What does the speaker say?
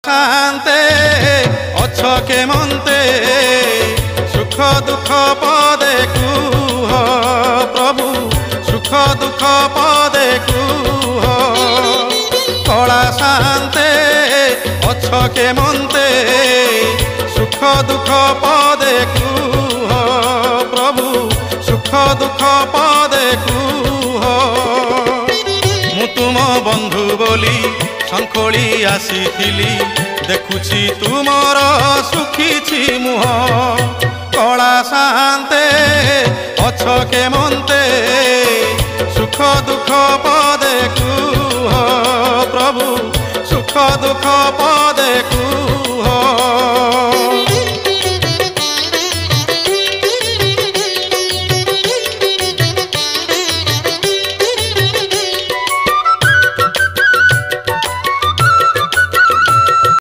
शांते अछ के मनते सुख दुख पदे कुह प्रभु सुख दुख पदे कुह कला शांते अछ के मनते सुख दुख पदे कुह प्रभु सुख दुख पदे कुह मु तुम बंधु बोली संखोली आसीथिली देखुछि तुमर सुखीछि मुह कला शांते अछ के मनते सुख दुख पदे कुह प्रभु सुख दुख पदे